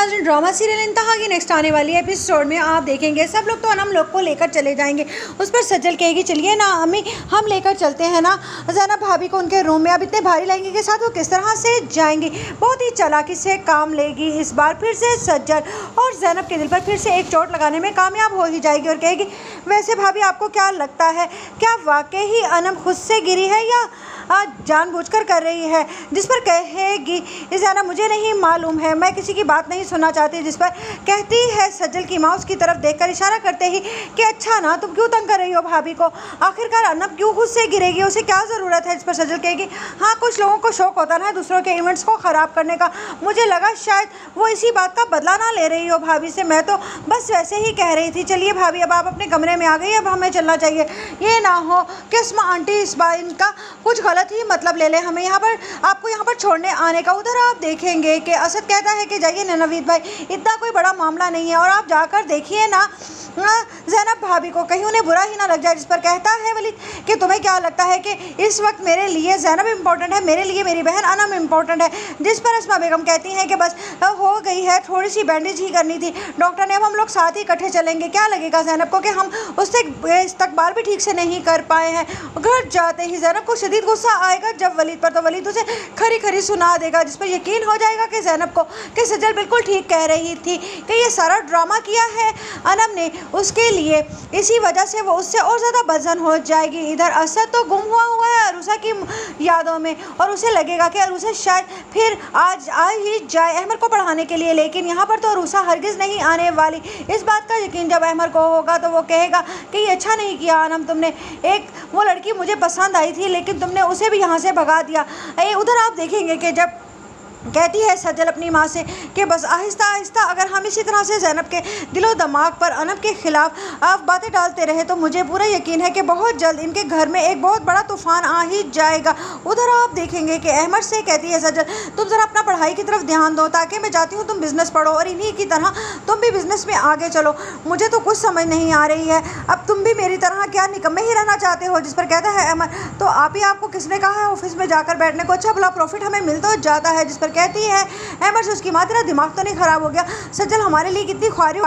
नाज़रीन, drama serial इंतहा की नेक्स्ट आने वाली एपिसोड में आप देखेंगे सब लोग तो अनम लोग को लेकर चले जाएंगे। उस पर सज्जल कहेगी चलिए ना अम्मी हम लेकर चलते हैं ना ज़ैनब भाभी को उनके रूम में। अब इतने भारी लहंगे के साथ वो किस तरह से जाएंगी। बहुत ही चालाकी से काम लेगी इस बार फिर से सज्जल, और ज़ैनब के दिल पर फिर से एक चोट लगाने में कामयाब हो ही जाएगी और कहेगी वैसे भाभी आपको क्या लगता है, क्या वाकई ही अनम खुद से गिरी है या जानबूझकर कर रही है। जिस पर कहेगी ज़ैनब मुझे नहीं मालूम है, मैं किसी की बात नहीं सुनना चाहती। जिस पर कहती है सज्जल की माँ उसकी तरफ देखकर इशारा करते ही कि अच्छा ना तुम क्यों तंग कर रही हो भाभी को, आखिरकार अनब क्यों खुद से गिरेगी, उसे क्या ज़रूरत है। जिस पर सज्जल कहेगी हाँ कुछ लोगों को शौक होता ना दूसरों के इवेंट्स को ख़राब करने का, मुझे लगा शायद वो इसी बात का बदला ना ले रही हो भाभी से, मैं तो बस वैसे ही कह रही थी। चलिए भाभी अब आप अपने कमरे में आ गई, अब हमें चलना चाहिए, ये ना हो कि उस्मा आंटी इस बार इनका कुछ गलत ही मतलब ले ले हमें यहाँ पर, आपको यहाँ पर छोड़ने आने का। उधर आप देखेंगे कि असद कहता है कि जाइए ना नवीद भाई, इतना कोई बड़ा मामला नहीं है और आप जाकर देखिए ना ज़ैनब भाभी को, कहीं उन्हें बुरा ही ना लग जाए। जिस पर कहता है वलीद कि तुम्हें क्या लगता है कि इस वक्त मेरे लिए ज़ैनब इम्पोर्टेंट है, मेरे लिए मेरी बहन अनम इम्पोर्टेंट है। जिस पर अस्मा बेगम कहती हैं कि बस हो गई है, थोड़ी सी बैंडेज ही करनी थी, डॉक्टर ने अब हम लोग साथ ही इकट्ठे चलेंगे, क्या लगेगा ज़ैनब को कि हम उससे इस्तकबाल भी ठीक से नहीं कर पाए हैं। घर जाते ही ज़ैनब को शदीद गुस्सा आएगा जब वलीद पर, तो वलीद उसे खरी खरी सुना देगा, जिस पर यकीन हो जाएगा कि ज़ैनब को कि सज्जल बिल्कुल ठीक कह रही थी कि ये सारा ड्रामा किया है अनम ने उसके लिए, इसी वजह से वो उससे और ज़्यादा बदजन हो जाएगी। इधर असद तो गुम हुआ है अरूसा की यादों में और उसे लगेगा कि अरूसा शायद फिर आज आ ही जाए अहमद को पढ़ाने के लिए, लेकिन यहाँ पर तो अरूसा हरगिज़ नहीं आने वाली। इस बात का यकीन जब अहमद को होगा तो वो कहेगा कि ये अच्छा नहीं किया अनम, तुमने एक वो लड़की मुझे पसंद आई थी लेकिन तुमने उसे भी यहाँ से भगा दिया। उधर आप देखेंगे कि जब कहती है सज्जल अपनी माँ से कि बस आहिस्ता आहिस्ता अगर हम इसी तरह से ज़ैनब के दिलो दिमाग पर अनब के ख़िलाफ़ आप बातें डालते रहे तो मुझे पूरा यकीन है कि बहुत जल्द इनके घर में एक बहुत बड़ा तूफ़ान आ ही जाएगा। उधर आप देखेंगे कि अहमद से कहती है सज्जल तुम ज़रा अपना पढ़ाई की तरफ ध्यान दो, ताकि मैं चाहती हूँ तुम बिज़नेस पढ़ो और इन्हीं की तरह तुम भी बिज़नेस में आगे चलो, मुझे तो कुछ समझ नहीं आ रही है, अब तुम भी मेरी तरह क्या निकम्मे ही रहना चाहते हो। जिस पर कहता है अहमद तो आपको किसने कहा है ऑफिस में जाकर बैठने को, अच्छा भला प्रॉफिट हमें मिल तो जाता है। जिस पर कहती है अहमद से उसकी माँ तेरा दिमाग तो नहीं ख़राब हो गया, सज्जल हमारे लिए कितनी ख्वारी